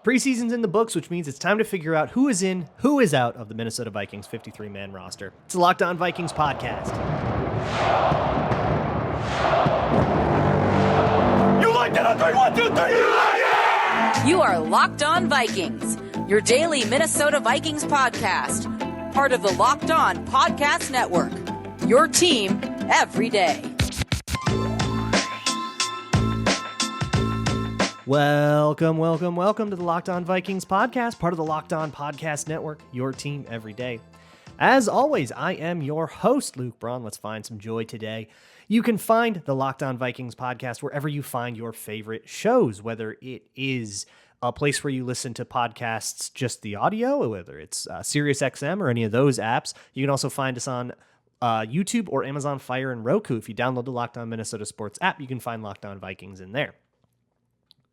Preseason's in the books, which means it's time to figure out who is in, who is out of the Minnesota Vikings 53-man roster. It's the Locked On Vikings podcast. You like that on 3, 1, 2, 3, you like it! You are Locked On Vikings, your daily Minnesota Vikings podcast. Part of the Locked On Podcast Network, your team every day. Welcome to the Locked On Vikings podcast, part of the Locked On Podcast Network, your team every day. As always, I am your host, Luke Braun. Let's find some joy today. You can find the Locked On Vikings podcast wherever you find your favorite shows, whether it is a place where you listen to podcasts, just the audio, whether it's SiriusXM or any of those apps. You can also find us on YouTube or Amazon Fire and Roku. If you download the Locked On Minnesota Sports app, you can find Locked On Vikings in there.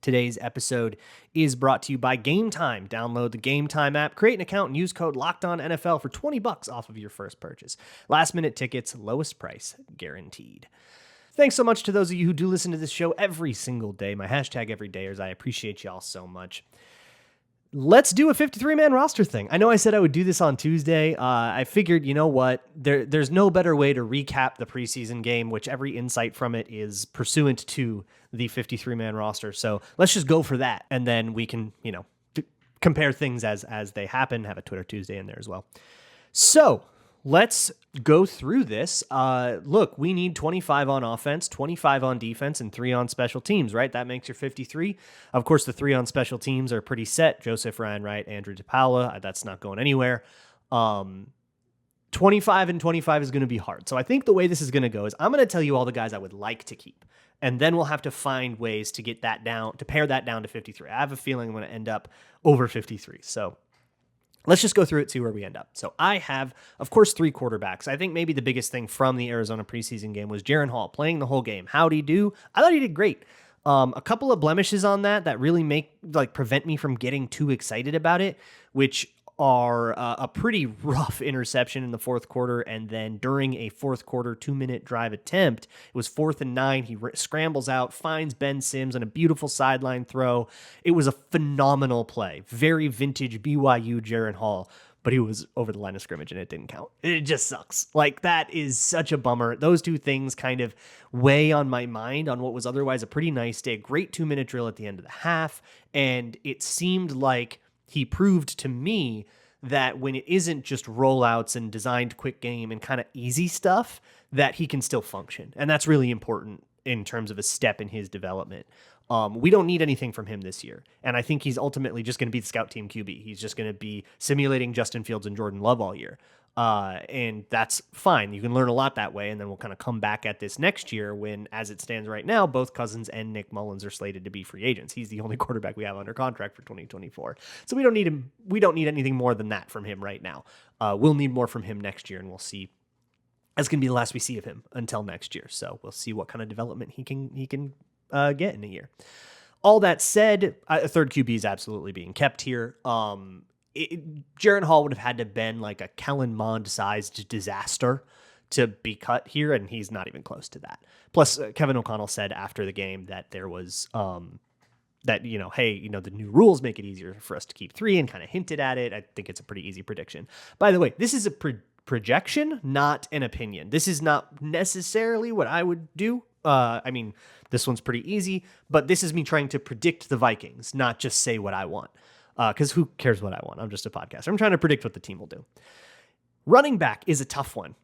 Today's episode is brought to you by Gametime. Download the Gametime app, create an account, and use code LOCKEDONNFL for $20 off of your first purchase. Last-minute tickets, lowest price guaranteed. Thanks so much to those of you who do listen to this show every single day. My hashtag everydayers. I appreciate y'all so much. Let's do a 53-man roster thing. I know I said I would do this on Tuesday. I figured, you know what? There's no better way to recap the preseason game, which every insight from it is pursuant to the 53-man roster. So let's just go for that, and then we can, compare things as they happen. Have a Twitter Tuesday in there as well. So let's go through this. Look, we need 25 on offense, 25 on defense, and 3 on special teams, right? That makes your 53. Of course, the 3 on special teams are pretty set. Joseph, Ryan Wright, Andrew DePaula. That's not going anywhere. 25 and 25 is going to be hard. So I think the way this is going to go is I'm going to tell you all the guys I would like to keep. And then we'll have to find ways to get that down, to pare that down to 53. I have a feeling I'm going to end up over 53. So let's just go through it, see where we end up. So I have, of course, 3 quarterbacks. I think maybe the biggest thing from the Arizona preseason game was Jarrid Hall playing the whole game. How'd he do? I thought he did great. A couple of blemishes on that really prevent me from getting too excited about it, which are a pretty rough interception in the fourth quarter, and then during a fourth quarter 2-minute drive attempt, it was 4th and 9. He scrambles out, finds Ben Sims on a beautiful sideline throw. It was a phenomenal play, very vintage BYU Jarrid Hall, but he was over the line of scrimmage and it didn't count. It just sucks. That is such a bummer. Those two things kind of weigh on my mind on what was otherwise a pretty nice day. Great 2-minute drill at the end of the half, and it seemed like he proved to me that when it isn't just rollouts and designed quick game and kind of easy stuff, that he can still function. And that's really important in terms of a step in his development. We don't need anything from him this year. And I think he's ultimately just going to be the scout team QB. He's just going to be simulating Justin Fields and Jordan Love all year. And that's fine. You can learn a lot that way. And then we'll kind of come back at this next year when, as it stands right now, both Cousins and Nick Mullins are slated to be free agents. He's the only quarterback we have under contract for 2024. So we don't need him. We don't need anything more than that from him right now. We'll need more from him next year, and we'll see. That's going to be the last we see of him until next year. So we'll see what kind of development he can get in a year. All that said, a third QB is absolutely being kept here. Jarrid Hall would have had to have been like a Kellen Mond-sized disaster to be cut here, and he's not even close to that. Plus, Kevin O'Connell said after the game that there was that, the new rules make it easier for us to keep 3, and kind of hinted at it. I think it's a pretty easy prediction. By the way, this is a projection, not an opinion. This is not necessarily what I would do. This one's pretty easy, but this is me trying to predict the Vikings, not just say what I want. Because who cares what I want? I'm just a podcaster. I'm trying to predict what the team will do. Running back is a tough one.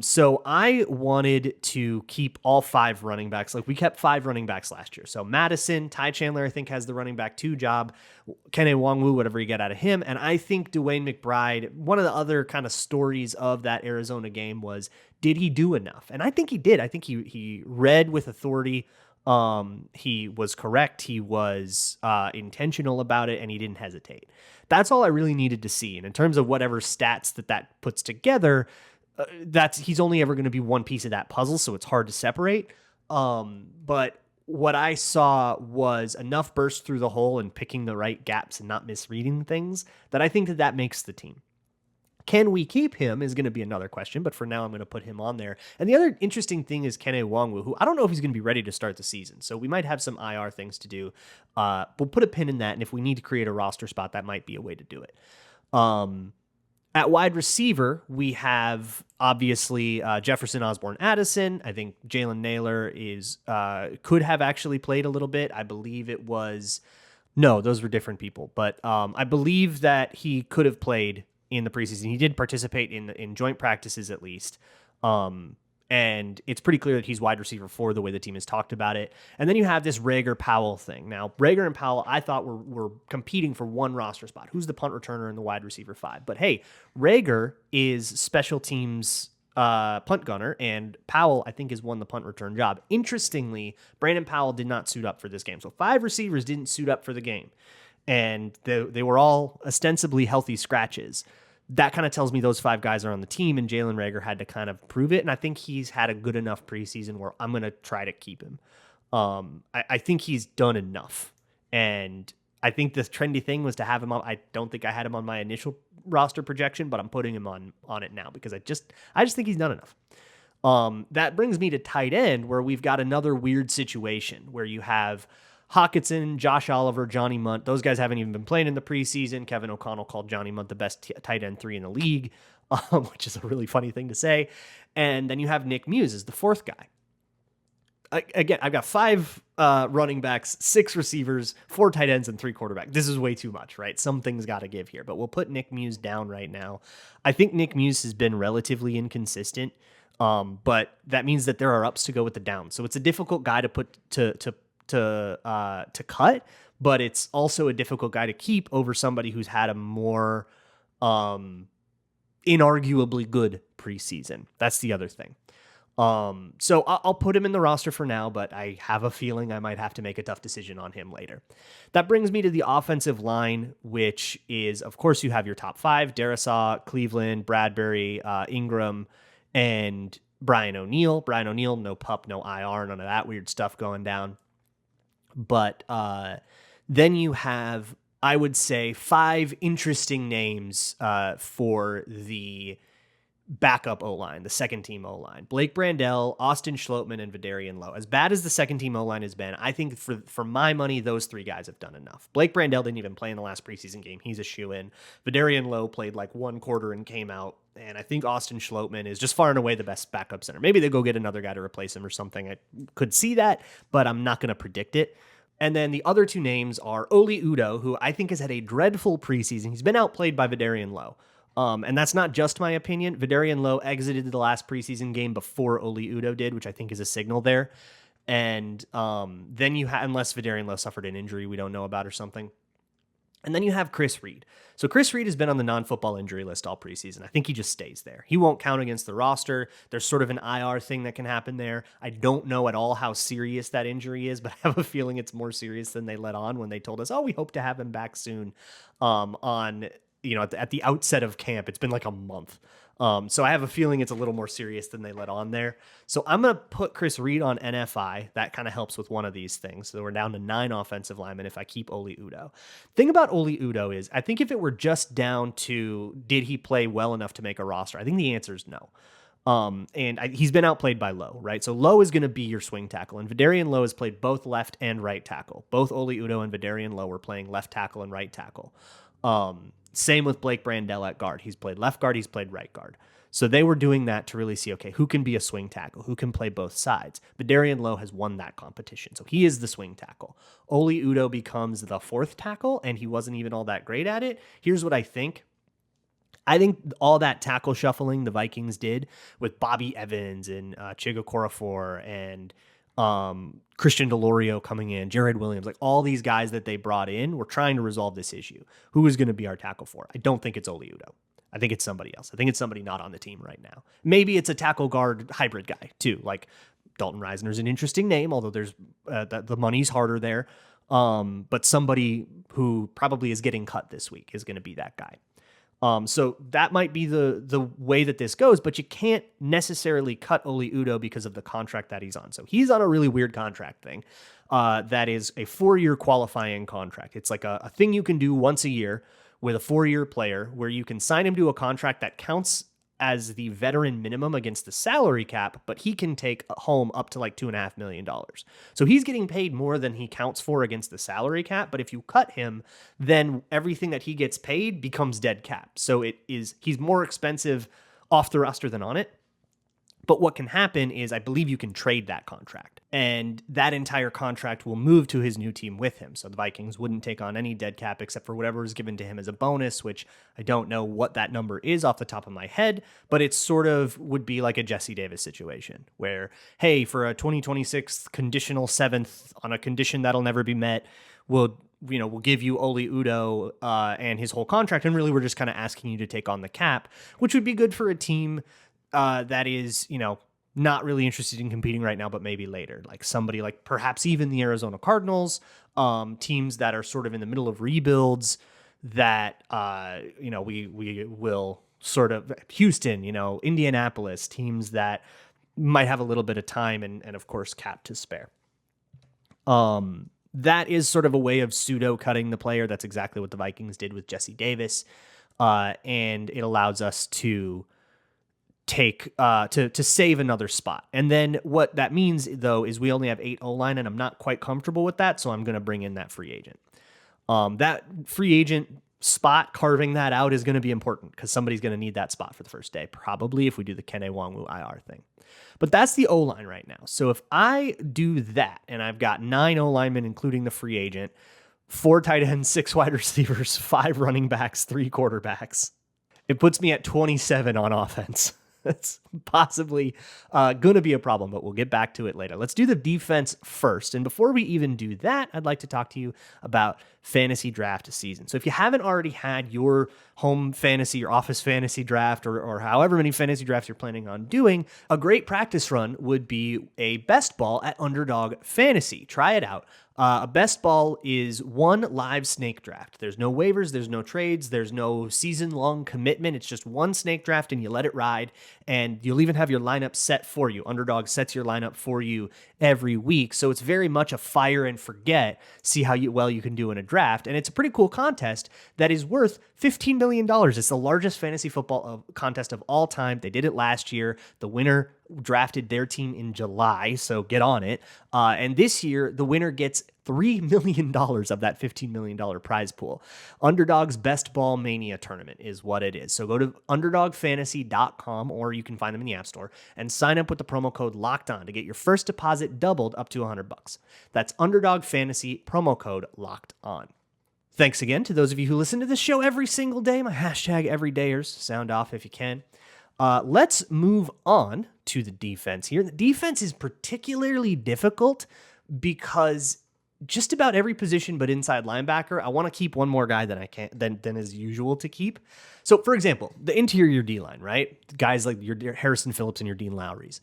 So I wanted to keep all 5 running backs. We kept 5 running backs last year. So Madison, Ty Chandler, I think, has the running back 2 job. Kene Nwangwu, whatever you get out of him. And I think Dwayne McBride, one of the other kind of stories of that Arizona game was, did he do enough? And I think he did. I think he read with authority. He was correct. He was intentional about it, and he didn't hesitate. That's all I really needed to see. And in terms of whatever stats that puts together, he's only ever going to be one piece of that puzzle, so it's hard to separate. But what I saw was enough burst through the hole and picking the right gaps and not misreading things that I think that makes the team. Can we keep him is going to be another question, but for now I'm going to put him on there. And the other interesting thing is Kene Nwangwu, who I don't know if he's going to be ready to start the season, so we might have some IR things to do. We'll put a pin in that, and if we need to create a roster spot, that might be a way to do it. At wide receiver, we have obviously Jefferson Osborne Addison. I think Jalen Naylor could have actually played a little bit. I believe it was... No, those were different people, but I believe that he could have played in the preseason. He did participate in joint practices at least. And it's pretty clear that he's wide receiver 4 the way the team has talked about it. And then you have this Rager-Powell thing. Now, Rager and Powell, I thought were competing for one roster spot. Who's the punt returner and the wide receiver 5? But hey, Rager is special teams punt gunner, and Powell, I think, has won the punt return job. Interestingly, Brandon Powell did not suit up for this game. So 5 receivers didn't suit up for the game. And they were all ostensibly healthy scratches. That kind of tells me those 5 guys are on the team, and Jalen Rager had to kind of prove it. And I think he's had a good enough preseason where I'm going to try to keep him. I think he's done enough. And I think the trendy thing was to have him on. I don't think I had him on my initial roster projection, but I'm putting him on it now because I just think he's done enough. That brings me to tight end, where we've got another weird situation where you have Hockenson, Josh Oliver, Johnny Munt. Those guys haven't even been playing in the preseason. Kevin O'Connell called Johnny Munt the best tight end 3 in the league, which is a really funny thing to say. And then you have Nick Muse as the 4th guy. Again, I've got 5 running backs, 6 receivers, 4 tight ends, and 3 quarterbacks. This is way too much, right? Something's got to give here, but we'll put Nick Muse down right now. I think Nick Muse has been relatively inconsistent, but that means that there are ups to go with the downs. So it's a difficult guy to put to cut, but it's also a difficult guy to keep over somebody who's had a more inarguably good preseason. That's the other thing. So I'll put him in the roster for now, but I have a feeling I might have to make a tough decision on him later. That brings me to the offensive line, which is, of course, you have your top 5, Darisaw, Cleveland, Bradbury, Ingram, and Brian O'Neill. Brian O'Neill, no PUP, no IR, none of that weird stuff going down. But then you have, I would say, 5 interesting names for the backup O-line, the second team O-line. Blake Brandel, Austin Schlottman, and Vidarian Lowe. As bad as the second team O-line has been, I think for my money, those 3 guys have done enough. Blake Brandel didn't even play in the last preseason game. He's a shoo-in. Vidarian Lowe played like 1 quarter and came out. And I think Austin Schlottman is just far and away the best backup center. Maybe they go get another guy to replace him or something. I could see that, but I'm not going to predict it. And then the other 2 names are Oli Udoh, who I think has had a dreadful preseason. He's been outplayed by Vidarian Lowe. And that's not just my opinion. Vidarian Lowe exited the last preseason game before Oli Udoh did, which I think is a signal there. And then you have, unless Vidarian Lowe suffered an injury we don't know about or something. And then you have Chris Reed. So Chris Reed has been on the non-football injury list all preseason. I think he just stays there. He won't count against the roster. There's sort of an IR thing that can happen there. I don't know at all how serious that injury is, but I have a feeling it's more serious than they let on when they told us, oh, we hope to have him back soon at the outset of camp. It's been like a month. So I have a feeling it's a little more serious than they let on there. So I'm going to put Chris Reed on NFI. That kind of helps with one of these things. So we're down to 9 offensive linemen if I keep Oli Udoh. Thing about Oli Udoh is I think if it were just down to did he play well enough to make a roster, I think the answer is no. He's been outplayed by Lowe, right? So Lowe is going to be your swing tackle, and Vidarian Lowe has played both left and right tackle. Both Oli Udoh and Vidarian Lowe were playing left tackle and right tackle. Same with Blake Brandel at guard. He's played left guard, he's played right guard. So they were doing that to really see, okay, who can be a swing tackle? Who can play both sides? Vidarian Lowe has won that competition, so he is the swing tackle. Oli Udoh becomes the 4th tackle, and he wasn't even all that great at it. Here's what I think. I think all that tackle shuffling the Vikings did with Bobby Evans and Chiga Korafor and Christian DeLorio coming in, Jarrid Williams, like all these guys that they brought in were trying to resolve this issue. Who is going to be our tackle for? I don't think it's Oli Udoh. I think it's somebody else. I think it's somebody not on the team right now. Maybe it's a tackle guard hybrid guy too. Like Dalton Reisner's an interesting name, although there's the money's harder there. But somebody who probably is getting cut this week is going to be that guy. So that might be the way that this goes, but you can't necessarily cut Oli Udoh because of the contract that he's on. So he's on a really weird contract thing. That is a 4-year qualifying contract. It's like a thing you can do once a year with a 4-year player where you can sign him to a contract that counts as the veteran minimum against the salary cap, but he can take home up to like $2.5 million. So he's getting paid more than he counts for against the salary cap. But if you cut him, then everything that he gets paid becomes dead cap. So he's more expensive off the roster than on it. But what can happen is I believe you can trade that contract, and that entire contract will move to his new team with him. So the Vikings wouldn't take on any dead cap except for whatever is given to him as a bonus, which I don't know what that number is off the top of my head, but it sort of would be like a Jesse Davis situation where, hey, for a 2026 conditional 7th on a condition that'll never be met, we'll give you Oli Udoh and his whole contract. And really, we're just kind of asking you to take on the cap, which would be good for a team that is, not really interested in competing right now, but maybe later, like somebody like perhaps even the Arizona Cardinals, teams that are sort of in the middle of rebuilds that, we will sort of Houston, Indianapolis, teams that might have a little bit of time and of course cap to spare. That is sort of a way of pseudo cutting the player. That's exactly what the Vikings did with Jesse Davis. And it allows us to to save another spot. And then what that means though is we only have 8 O-line, and I'm not quite comfortable with that, so I'm going to bring in that free agent. That free agent spot, carving that out is going to be important because somebody's going to need that spot for the first day, probably if we do the Kene Nwangwu IR thing. But that's the O-line right now. So if I do that, and I've got 9 O-linemen, including the free agent, 4 tight ends, 6 wide receivers, 5 running backs, 3 quarterbacks, it puts me at 27 on offense. That's possibly going to be a problem, but we'll get back to it later. Let's do the defense first. And before we even do that, I'd like to talk to you about fantasy draft season. So if you haven't already had your home fantasy or office fantasy draft or however many fantasy drafts you're planning on doing, a great practice run would be a best ball at Underdog Fantasy. Try it out. A best ball is one live snake draft. There's no waivers, there's no trades, there's no season-long commitment. It's just one snake draft and you let it ride, and you'll even have your lineup set for you. Underdog sets your lineup for you every week, so it's very much a fire and forget, see how well you can do in a draft, and it's a pretty cool contest that is worth $15 million. It's the largest fantasy football contest of all time. They did it last year. The winner drafted their team in July, so get on it. And this year, the winner gets $3 million of that $15 million prize pool. Underdog's Best Ball Mania Tournament is what it is. So go to underdogfantasy.com, or you can find them in the App Store, and sign up with the promo code LOCKEDON to get your first deposit doubled up to $100. That's Underdog Fantasy, promo code LOCKEDON. Thanks again to those of you who listen to this show every single day, my hashtag everydayers. Sound off if you can. Let's move on to the defense here. The defense is particularly difficult because just about every position but inside linebacker, I want to keep one more guy than is usual to keep. So, for example, the interior D-line, right? Guys like your Harrison Phillips and your Dean Lowrys.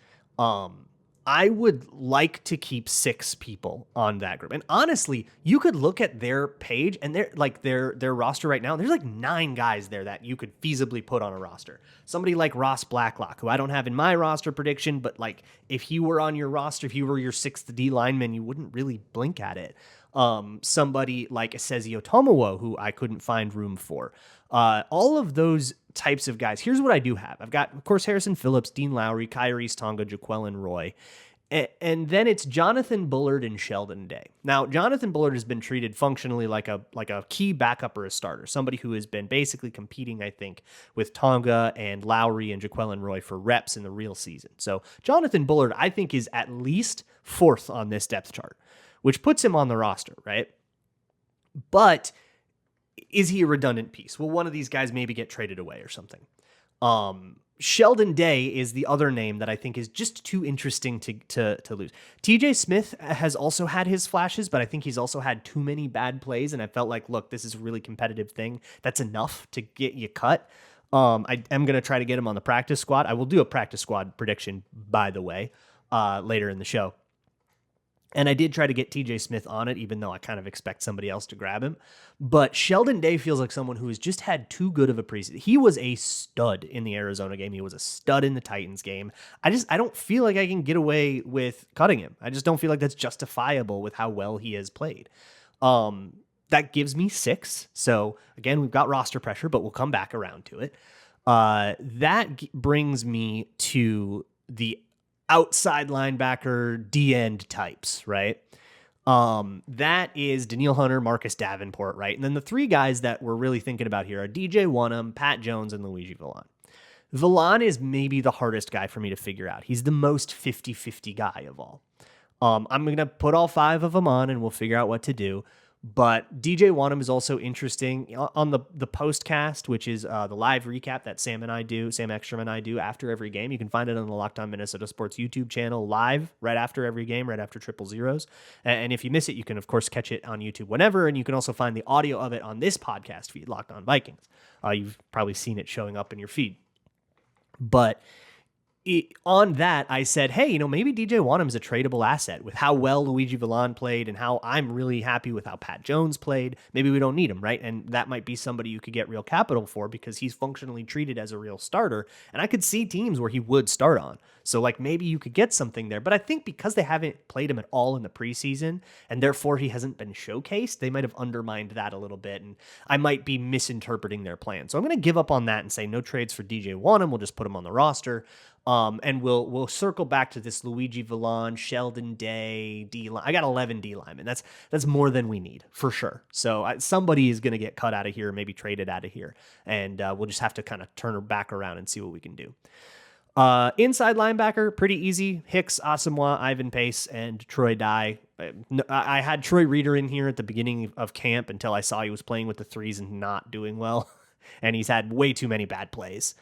I would like to keep 6 people on that group. And honestly, you could look at their page and their roster right now. There's like 9 guys there that you could feasibly put on a roster. Somebody like Ross Blacklock, who I don't have in my roster prediction, but like if he were on your roster, if he were your 6th D lineman, you wouldn't really blink at it. Somebody like Esezio Tomowo, who I couldn't find room for. All of those types of guys. Here's what I do have. I've got, of course, Harrison Phillips, Dean Lowry, Kyrie's Tonga, Jaquelin Roy. And then it's Jonathan Bullard and Sheldon Day. Now, Jonathan Bullard has been treated functionally like a key backup or a starter, somebody who has been basically competing, I think, with Tonga and Lowry and Jaquelin Roy for reps in the real season. So Jonathan Bullard, I think, is at least 4th on this depth chart, which puts him on the roster, right? But is he a redundant piece? Will one of these guys maybe get traded away or something? Sheldon Day is the other name that I think is just too interesting to lose. TJ Smith has also had his flashes, but I think he's also had too many bad plays, and I felt like, look, this is a really competitive thing. That's enough to get you cut. I am going to try to get him on the practice squad. I will do a practice squad prediction, by the way, later in the show. And I did try to get TJ Smith on it, even though I kind of expect somebody else to grab him. But Sheldon Day feels like someone who has just had too good of a preseason. He was a stud in the Arizona game. He was a stud in the Titans game. I don't feel like I can get away with cutting him. I just don't feel like that's justifiable with how well he has played. That gives me 6. So again, we've got roster pressure, but we'll come back around to it. That brings me to the outside linebacker D-end types, right? That is Danielle Hunter, Marcus Davenport, right? And then the 3 guys that we're really thinking about here are DJ Wonnum, Pat Jones, and Luigi Villon. Villon is maybe the hardest guy for me to figure out. He's the most 50-50 guy of all. I'm going to put all 5 of them on and we'll figure out what to do. But DJ Wonnum is also interesting on the postcast, which is the live recap that Sam Ekstrom and I do after every game. You can find it on the Locked On Minnesota Sports YouTube channel live right after every game, right after 000s. And if you miss it, you can, of course, catch it on YouTube whenever. And you can also find the audio of it on this podcast feed, Locked On Vikings. You've probably seen it showing up in your feed. But on that, I said, hey, maybe DJ Wonnum's a tradable asset with how well Luigi Villon played and how I'm really happy with how Pat Jones played. Maybe we don't need him, right? And that might be somebody you could get real capital for because he's functionally treated as a real starter. And I could see teams where he would start on. So maybe you could get something there. But I think because they haven't played him at all in the preseason and therefore he hasn't been showcased, they might have undermined that a little bit. And I might be misinterpreting their plan. So I'm going to give up on that and say no trades for DJ Wonnum. We'll just put him on the roster. And we'll circle back to this Luigi Villon, Sheldon Day, D-line. I got 11 D linemen. That's more than we need for sure. So somebody is going to get cut out of here, maybe traded out of here. And we'll just have to kind of turn her back around and see what we can do. Inside linebacker, pretty easy. Hicks, Asamoah, Ivan Pace, and Troy Dye. I had Troy Reeder in here at the beginning of camp until I saw he was playing with the 3s and not doing well. And he's had way too many bad plays.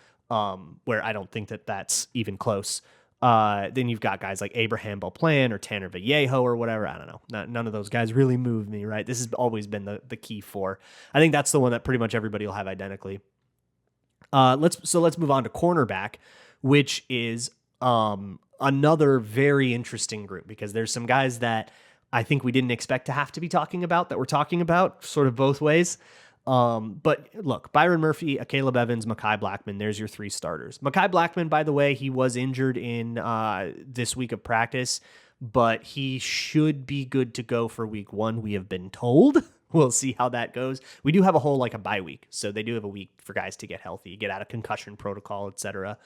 Where I don't think that that's even close. Then you've got guys like Abraham Beauplan or Tanner Vallejo or whatever. I don't know. None of those guys really move me, right? This has always been the key for. I think that's the one that pretty much everybody will have identically. Let's move on to cornerback, which is another very interesting group because there's some guys that I think we didn't expect to have to be talking about that we're talking about sort of both ways. But look, Byron Murphy, Caleb Evans, Mekhi Blackman, there's your 3 starters. Mekhi Blackman, by the way, he was injured in this week of practice, but he should be good to go for week 1, we have been told. We'll see how that goes. We do have a bye week, so they do have a week for guys to get healthy, get out of concussion protocol, etc.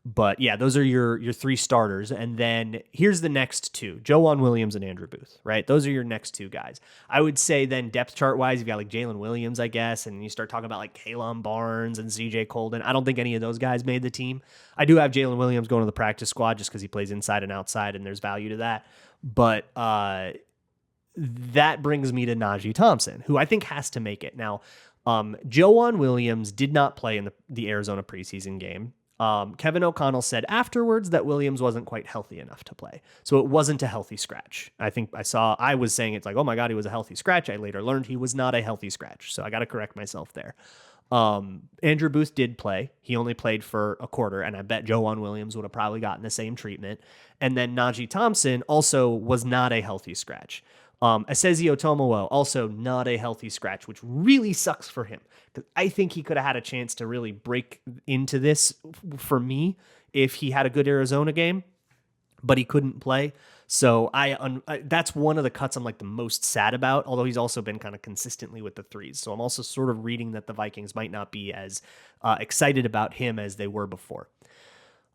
But yeah, those are your 3 starters. And then here's the next 2, Joejuan Williams and Andrew Booth, right? Those are your next 2 guys. I would say then depth chart wise, you've got Jalen Williams, I guess. And you start talking about Kalon Barnes and CJ Colden. I don't think any of those guys made the team. I do have Jalen Williams going to the practice squad just because he plays inside and outside and there's value to that. But, that brings me to Najee Thompson, who I think has to make it. Now, Joejuan Williams did not play in the Arizona preseason game. Kevin O'Connell said afterwards that Williams wasn't quite healthy enough to play. So it wasn't a healthy scratch. I was saying it's oh my God, he was a healthy scratch. I later learned he was not a healthy scratch. So I got to correct myself there. Andrew Booth did play. He only played for a quarter, and I bet Joejuan Williams would have probably gotten the same treatment. And then Najee Thompson also was not a healthy scratch. Asezio Tomowo, also not a healthy scratch, which really sucks for him because I think he could have had a chance to really break into this for me if he had a good Arizona game, but he couldn't play. So that's one of the cuts I'm the most sad about, although he's also been kind of consistently with the 3s. So I'm also sort of reading that the Vikings might not be as excited about him as they were before.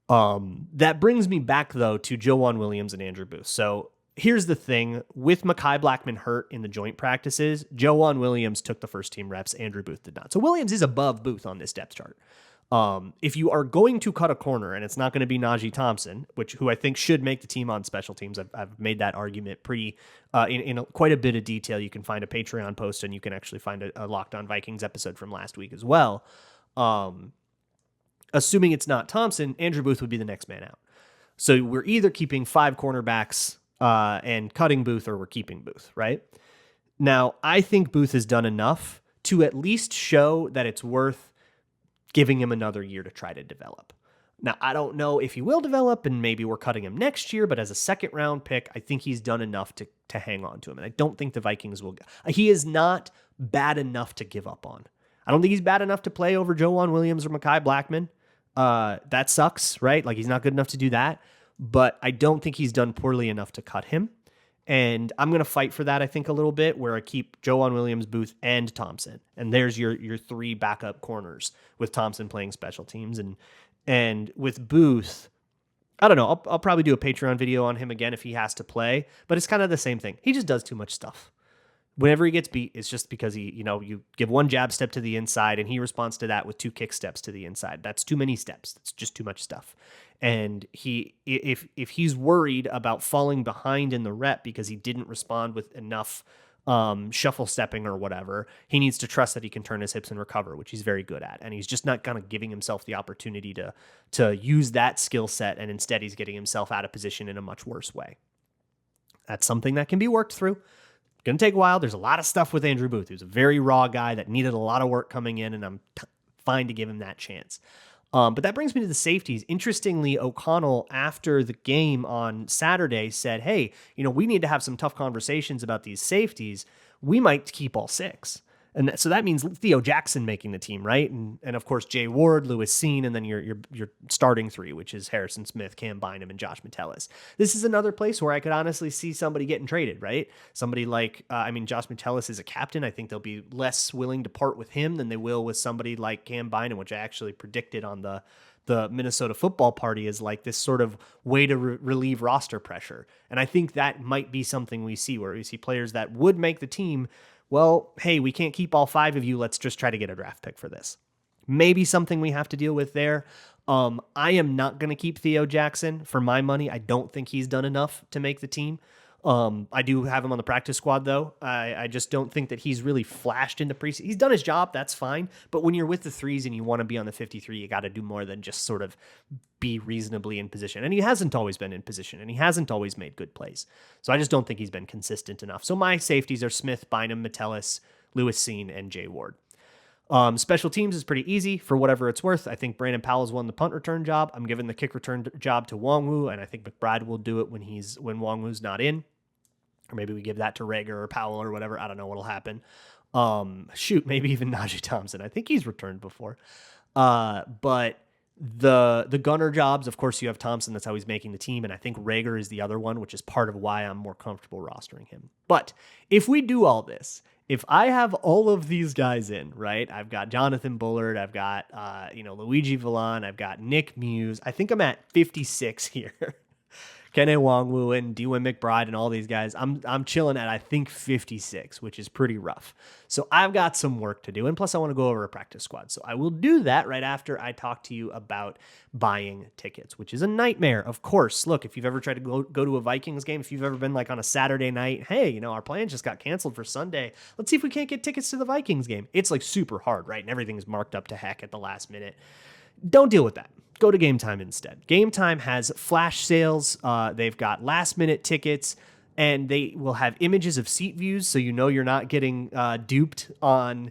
That brings me back, though, to Joejuan Williams and Andrew Booth. So here's the thing. With Mekhi Blackman hurt in the joint practices, Joejuan Williams took the first team reps. Andrew Booth did not. So Williams is above Booth on this depth chart. If you are going to cut a corner, and it's not going to be Najee Thompson, who I think should make the team on special teams, I've made that argument pretty in quite a bit of detail. You can find a Patreon post, and you can actually find a Locked On Vikings episode from last week as well. Assuming it's not Thompson, Andrew Booth would be the next man out. So we're either keeping 5 cornerbacks and cutting Booth, or we're keeping Booth, right? Now, I think Booth has done enough to at least show that it's worth giving him another year to try to develop. Now, I don't know if he will develop, and maybe we're cutting him next year, but as a second-round pick, I think he's done enough to hang on to him, and I don't think the Vikings will. He is not bad enough to give up on. I don't think he's bad enough to play over Joejuan Williams or Mekhi Blackman. That sucks, right? He's not good enough to do that, but I don't think he's done poorly enough to cut him. And I'm going to fight for that, I think, a little bit, where I keep Joejuan Williams, Booth, and Thompson. And there's your 3 backup corners with Thompson playing special teams. And with Booth, I don't know, I'll probably do a Patreon video on him again if he has to play, but it's kind of the same thing. He just does too much stuff. Whenever he gets beat, it's just because you give 1 jab step to the inside and he responds to that with 2 kick steps to the inside. That's too many steps. That's just too much stuff. And if he's worried about falling behind in the rep because he didn't respond with enough shuffle stepping or whatever, he needs to trust that he can turn his hips and recover, which he's very good at. And he's just not kind of giving himself the opportunity to use that skill set. And instead he's getting himself out of position in a much worse way. That's something that can be worked through. Going to take a while. There's a lot of stuff with Andrew Booth, who's a very raw guy that needed a lot of work coming in, and I'm fine to give him that chance. But that brings me to the safeties. Interestingly, O'Connell, after the game on Saturday, said, hey, we need to have some tough conversations about these safeties. We might keep all 6. And so that means Theo Jackson making the team, right? And of course, Jay Ward, Lewis Seen, and then your starting 3, which is Harrison Smith, Cam Bynum, and Josh Metellus. This is another place where I could honestly see somebody getting traded, right? Somebody like, Josh Metellus is a captain. I think they'll be less willing to part with him than they will with somebody like Cam Bynum, which I actually predicted on the Minnesota Football Party is like this sort of way to relieve roster pressure. And I think that might be something we see, where we see players that would make the team. Well, hey, we can't keep all 5 of you. Let's just try to get a draft pick for this. Maybe something we have to deal with there. I am not going to keep Theo Jackson for my money. I don't think he's done enough to make the team. I do have him on the practice squad, though. I just don't think that he's really flashed in the preseason. He's done his job. That's fine. But when you're with the 3s and you want to be on the 53, you got to do more than just sort of be reasonably in position. And he hasn't always been in position, and he hasn't always made good plays. So I just don't think he's been consistent enough. So my safeties are Smith, Bynum, Metellus, Lewis Seen, and Jay Ward. Special teams is pretty easy for whatever it's worth. I think Brandon Powell's won the punt return job. I'm giving the kick return job to Wongwu, and I think McBride will do it when Wongwu's not in. Or maybe we give that to Rager or Powell or whatever. I don't know what'll happen. Maybe even Najee Thompson. I think he's returned before. But the gunner jobs, of course, you have Thompson. That's how he's making the team. And I think Rager is the other one, which is part of why I'm more comfortable rostering him. But if we do all this, if I have all of these guys in, right, I've got Jonathan Bullard, I've got, Luigi Villon, I've got Nick Muse. I think I'm at 56 here. Kene Wongwu and Dwayne McBride and all these guys, I'm chilling at, I think, 56, which is pretty rough. So I've got some work to do. And plus I want to go over a practice squad. So I will do that right after I talk to you about buying tickets, which is a nightmare. Of course, look, if you've ever tried to go to a Vikings game, if you've ever been like on a Saturday night, hey, our plans just got canceled for Sunday. Let's see if we can't get tickets to the Vikings game. It's like super hard, right? And everything's marked up to heck at the last minute. Don't deal with that. Go to Gametime instead. Gametime has flash sales. They've got last minute tickets, and they will have images of seat views, so you're not getting duped on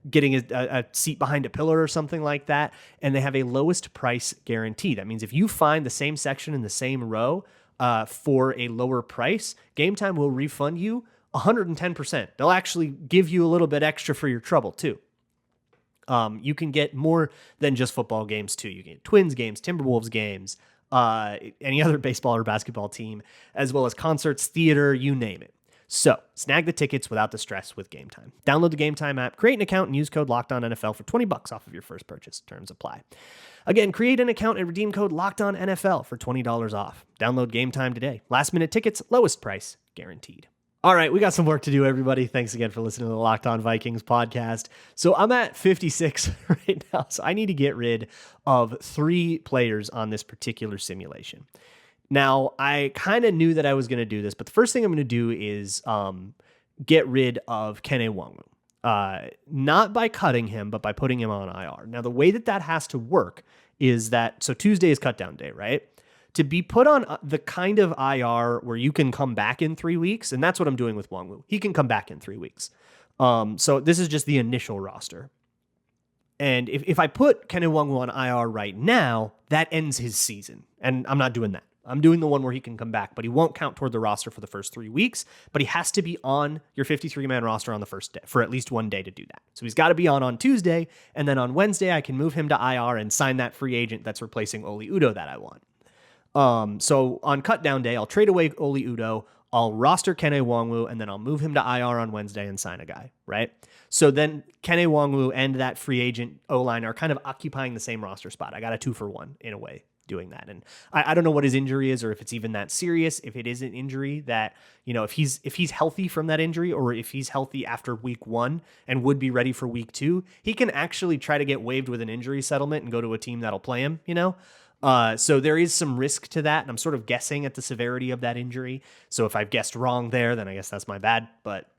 getting a seat behind a pillar or something like that. And they have a lowest price guarantee. That means if you find the same section in the same row for a lower price, Gametime will refund you 110%. They'll actually give you a little bit extra for your trouble too. You can get more than just football games too. You get Twins games, Timberwolves games, any other baseball or basketball team, as well as concerts, theater, you name it. So snag the tickets without the stress with Gametime. Download the Gametime app, create an account, and use code LOCKEDONNFL for $20 off of your first purchase. Terms apply. Again, create an account and redeem code LOCKEDONNFL for $20 off. Download Gametime today. Last minute tickets, lowest price, guaranteed. All right, we got some work to do, everybody. Thanks again for listening to the Locked On Vikings podcast. So I'm at 56 right now, so I need to get rid of 3 players on this particular simulation. Now, I kind of knew that I was going to do this, but the first thing I'm going to do is get rid of Kene Wongwu. Not by cutting him, but by putting him on IR. Now, the way that has to work is that, so Tuesday is cut down day, right? To be put on the kind of IR where you can come back in 3 weeks, and that's what I'm doing with Wongwu. He can come back in 3 weeks. So this is just the initial roster. And if I put Kene Wongwu on IR right now, that ends his season. And I'm not doing that. I'm doing the one where he can come back, but he won't count toward the roster for the first 3 weeks, but he has to be on your 53-man roster on the first day for at least one day to do that. So he's got to be on Tuesday, and then on Wednesday, I can move him to IR and sign that free agent that's replacing Oli Udoh that I want. So on cut down day, I'll trade away Oli Udoh. I'll roster Kene Nwangwu, and then I'll move him to IR on Wednesday and sign a guy, right? So then Kene Nwangwu and that free agent O-line are kind of occupying the same roster spot. I got a 2-for-1 in a way doing that. And I don't know what his injury is or if it's even that serious. If it is an injury that, if he's healthy from that injury, or if he's healthy after week 1 and would be ready for week 2, he can actually try to get waived with an injury settlement and go to a team that'll play him, So there is some risk to that, and I'm sort of guessing at the severity of that injury. So if I've guessed wrong there, then I guess that's my bad. But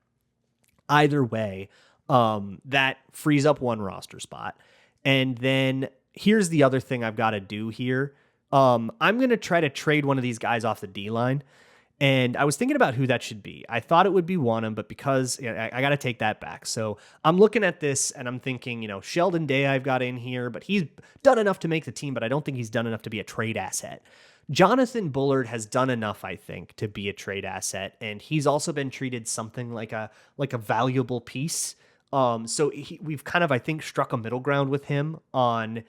either way, that frees up one roster spot. And then here's the other thing I've got to do here. I'm going to try to trade one of these guys off the D-line. And I was thinking about who that should be. I thought it would be Wanham, but because I got to take that back. So I'm looking at this and I'm thinking, Sheldon Day I've got in here, but he's done enough to make the team, but I don't think he's done enough to be a trade asset. Jonathan Bullard has done enough, I think, to be a trade asset. And he's also been treated something like a valuable piece. So we've kind of, I think, struck a middle ground with him on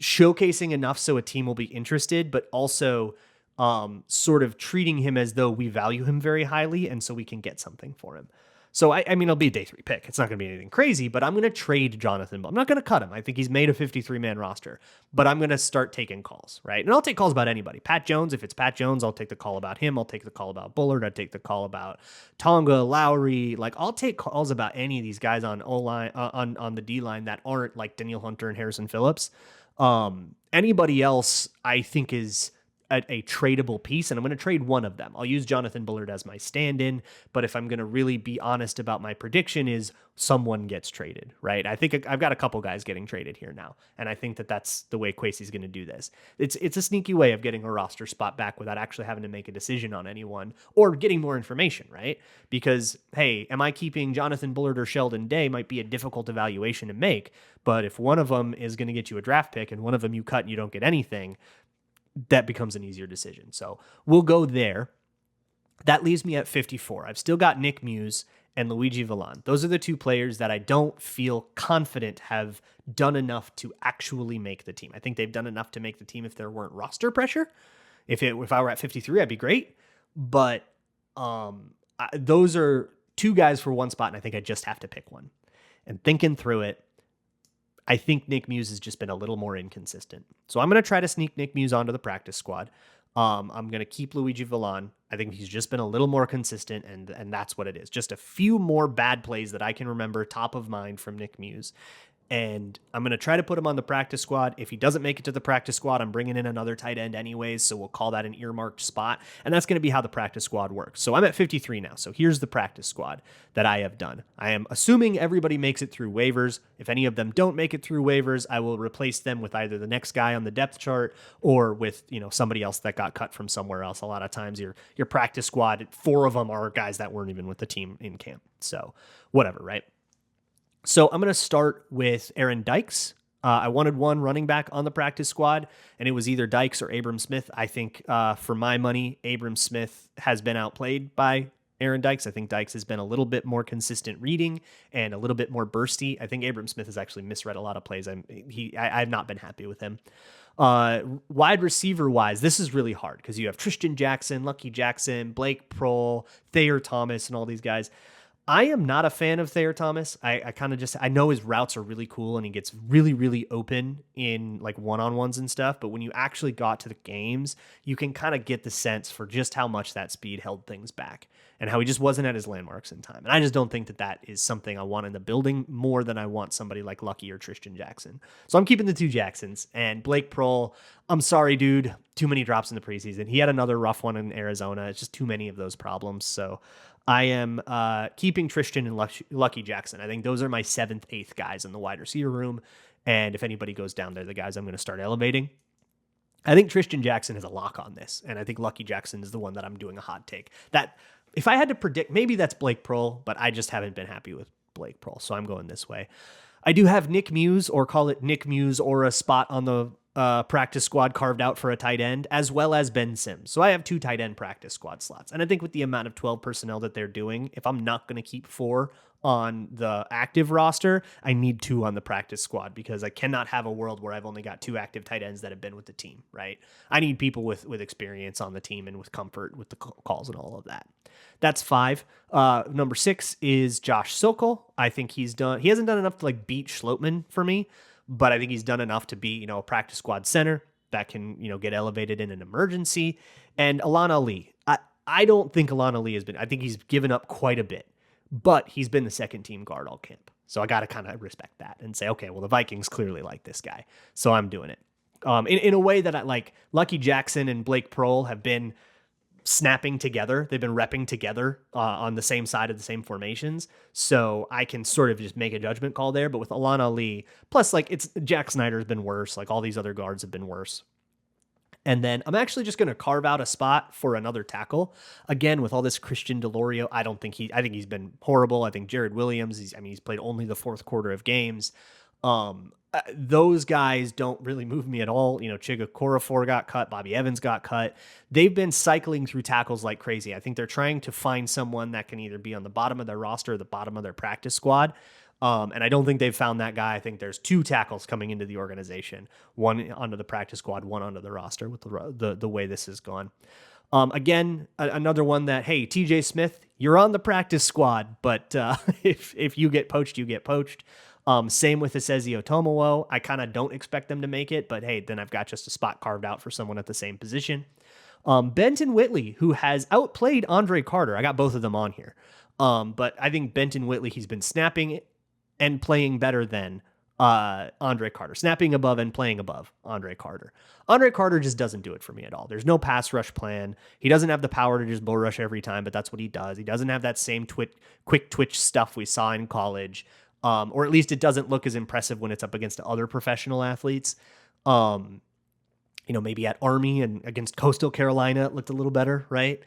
showcasing enough so a team will be interested, but also sort of treating him as though we value him very highly, and so we can get something for him. So, I mean, it'll be a day 3 pick. It's not going to be anything crazy, but I'm going to trade Jonathan. I'm not going to cut him. I think he's made a 53-man roster, but I'm going to start taking calls, right? And I'll take calls about anybody. Pat Jones, if it's Pat Jones, I'll take the call about him. I'll take the call about Bullard. I'll take the call about Tonga, Lowry. Like, I'll take calls about any of these guys on O-line, on the D-line that aren't like Danielle Hunter and Harrison Phillips. Anybody else, I think, is a tradable piece, and I'm going to trade one of them. I'll use Jonathan Bullard as my stand-in, but if I'm going to really be honest about my prediction, is someone gets traded, right? I think I've got a couple guys getting traded here now, and I think that that's the way Kwesi's going to do this. It's a sneaky way of getting a roster spot back without actually having to make a decision on anyone or getting more information, right? Because, hey, am I keeping Jonathan Bullard or Sheldon Day might be a difficult evaluation to make, but if one of them is going to get you a draft pick and one of them you cut and you don't get anything, that becomes an easier decision. So we'll go there. That leaves me at 54. I've still got Nick Muse and Luigi Villon. Those are the two players that I don't feel confident have done enough to actually make the team. I think they've done enough to make the team if there weren't roster pressure. If I were at 53, I'd be great. But those are two guys for one spot, and I think I just have to pick one. And thinking through it, I think Nick Muse has just been a little more inconsistent. So I'm going to try to sneak Nick Muse onto the practice squad. I'm going to keep Luigi Villon. I think he's just been a little more consistent, and that's what it is. Just a few more bad plays that I can remember top of mind from Nick Muse. And I'm going to try to put him on the practice squad. If he doesn't make it to the practice squad, I'm bringing in another tight end anyways, so we'll call that an earmarked spot. And that's going to be how the practice squad works. So I'm at 53 now. So here's the practice squad that I have done. I am assuming everybody makes it through waivers. If any of them don't make it through waivers, I will replace them with either the next guy on the depth chart or with, somebody else that got cut from somewhere else. A lot of times your practice squad, 4 of them are guys that weren't even with the team in camp. So whatever, right? So I'm going to start with Aaron Dykes. I wanted one running back on the practice squad, and it was either Dykes or Abram Smith. I think for my money, Abram Smith has been outplayed by Aaron Dykes. I think Dykes has been a little bit more consistent reading and a little bit more bursty. I think Abram Smith has actually misread a lot of plays. I've not been happy with him. Wide receiver wise, this is really hard because you have Tristan Jackson, Lucky Jackson, Blake Prohl, Thayer Thomas, and all these guys. I am not a fan of Thayer Thomas. I know his routes are really cool and he gets really, really open in like one-on-ones and stuff. But when you actually got to the games, you can kind of get the sense for just how much that speed held things back and how he just wasn't at his landmarks in time. And I just don't think that is something I want in the building more than I want somebody like Lucky or Tristan Jackson. So I'm keeping the 2 Jacksons. And Blake Prohl, I'm sorry, dude. Too many drops in the preseason. He had another rough one in Arizona. It's just too many of those problems. So I am keeping Tristan and Lucky Jackson. I think those are my 7th, 8th guys in the wide receiver room. And if anybody goes down there, the guys I'm going to start elevating. I think Tristan Jackson is a lock on this. And I think Lucky Jackson is the one that I'm doing a hot take. That if I had to predict, maybe that's Blake Prohl, but I just haven't been happy with Blake Prohl. So I'm going this way. I do have Nick Muse, or call it Nick Muse, or a spot on the practice squad carved out for a tight end, as well as Ben Sims. So I have 2 tight end practice squad slots. And I think with the amount of 12 personnel that they're doing, if I'm not going to keep 4 on the active roster, I need 2 on the practice squad because I cannot have a world where I've only got 2 active tight ends that have been with the team, right? I need people with experience on the team and with comfort with the calls and all of that. That's 5. Number 6 is Josh Sokol. I think he hasn't done enough to like beat Schlotman for me, but I think he's done enough to be, a practice squad center that can, get elevated in an emergency. And Alon Ali. I don't think Alon Ali I think he's given up quite a bit, but he's been the second team guard all camp. So I got to kind of respect that and say, okay, well, the Vikings clearly like this guy. So I'm doing it. In a way that I like Lucky Jackson and Blake Prohl have been snapping together. They've been repping together on the same side of the same formations. So I can sort of just make a judgment call there. But with Alon Ali, plus like Jack Snyder's been worse. Like all these other guards have been worse. And then I'm actually just going to carve out a spot for another tackle. Again, with all this Christian Delorio, I think he's been horrible. I think Jarrid Williams, he's played only the fourth quarter of games. Those guys don't really move me at all. Chiga Korafor got cut. Bobby Evans got cut. They've been cycling through tackles like crazy. I think they're trying to find someone that can either be on the bottom of their roster or the bottom of their practice squad. And I don't think they've found that guy. I think there's 2 tackles coming into the organization, 1 onto the practice squad, 1 onto the roster with the way this has gone. Again, another one that, hey, TJ Smith, you're on the practice squad, but if you get poached, you get poached. Same with Esezi Otomowo. I kind of don't expect them to make it, but hey, then I've got just a spot carved out for someone at the same position. Benton Whitley, who has outplayed Andre Carter. I got both of them on here. But I think Benton Whitley, he's been snapping and playing better than Andre Carter. Snapping above and playing above Andre Carter. Andre Carter just doesn't do it for me at all. There's no pass rush plan. He doesn't have the power to just bull rush every time, but that's what he does. He doesn't have that same quick twitch stuff we saw in college. Or at least it doesn't look as impressive when it's up against other professional athletes. Maybe at Army and against Coastal Carolina, it looked a little better, right?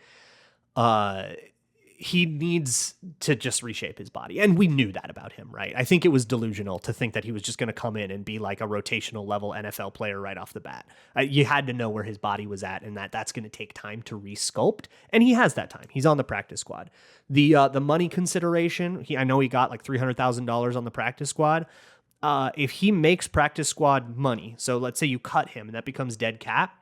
He needs to just reshape his body. And we knew that about him, right? I think it was delusional to think that he was just going to come in and be like a rotational level NFL player right off the bat. You had to know where his body was at and that's going to take time to resculpt. And he has that time. He's on the practice squad. The money consideration, I know he got like $300,000 on the practice squad. If he makes practice squad money, so let's say you cut him and that becomes dead cap.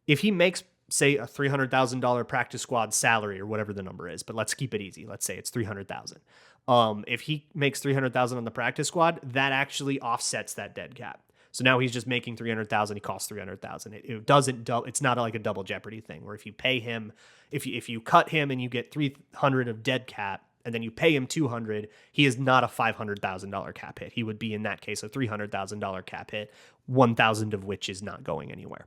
If he makes, say, a $300,000 practice squad salary or whatever the number is, but let's keep it easy. Let's say it's $300,000. If he makes $300,000 on the practice squad, that actually offsets that dead cap. So now he's just making $300,000. He costs $300,000. It doesn't. It's not like a double jeopardy thing where if you pay him, if you cut him and you get $300 of dead cap, and then you pay him $200, he is not a $500,000 cap hit. He would be in that case a $300,000 cap hit, $1,000 of which is not going anywhere.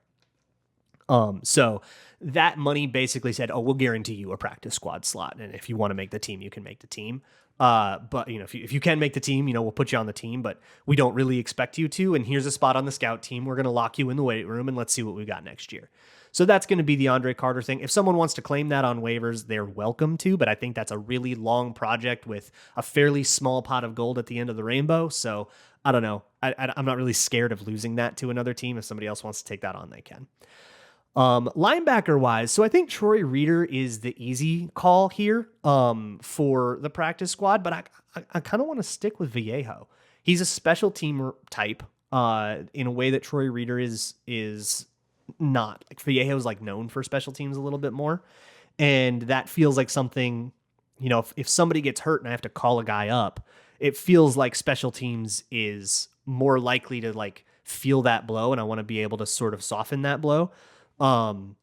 So that money basically said, we'll guarantee you a practice squad slot. And if you want to make the team, you can make the team. But if you can make the team, we'll put you on the team, but we don't really expect you to. And here's a spot on the scout team. We're going to lock you in the weight room and let's see what we got next year. So that's going to be the Andre Carter thing. If someone wants to claim that on waivers, they're welcome to, but I think that's a really long project with a fairly small pot of gold at the end of the rainbow. So I don't know. I'm not really scared of losing that to another team. If somebody else wants to take that on, they can. Linebacker wise, so I think Troy Reeder is the easy call here for the practice squad, but I kind of want to stick with Vallejo. He's a special team type in a way that Troy Reeder is not. Like Vallejo's like known for special teams a little bit more, and that feels like something, if somebody gets hurt and I have to call a guy up, it feels like special teams is more likely to like feel that blow, and I want to be able to sort of soften that blow. And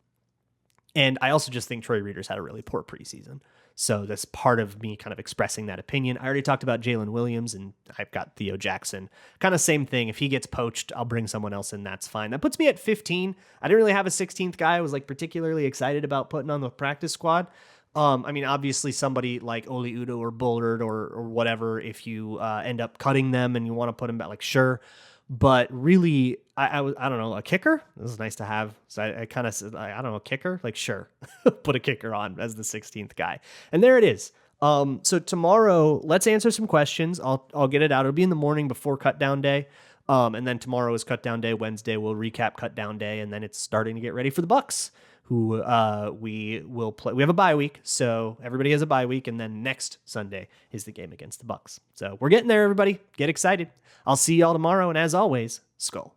I also just think Troy Reeder's had a really poor preseason. So that's part of me kind of expressing that opinion. I already talked about Jalen Williams and I've got Theo Jackson. Kind of same thing. If he gets poached, I'll bring someone else in. That's fine. That puts me at 15. I didn't really have a 16th guy I was like particularly excited about putting on the practice squad. Obviously somebody like Oli Udoh or Bullard or whatever, if you end up cutting them and you want to put them back, like sure. But really, I don't know, a kicker? This is nice to have. So I kind of said, I don't know, a kicker? Like, sure, put a kicker on as the 16th guy. And there it is. So tomorrow, let's answer some questions. I'll get it out. It'll be in the morning before cut down day. And then tomorrow is cut down day. Wednesday, we'll recap cut down day. And then it's starting to get ready for the Bucks, who we will play. We have a bye week, so everybody has a bye week, and then next Sunday is the game against the Bucs. So we're getting there, everybody. Get excited. I'll see y'all tomorrow, and as always, Skull.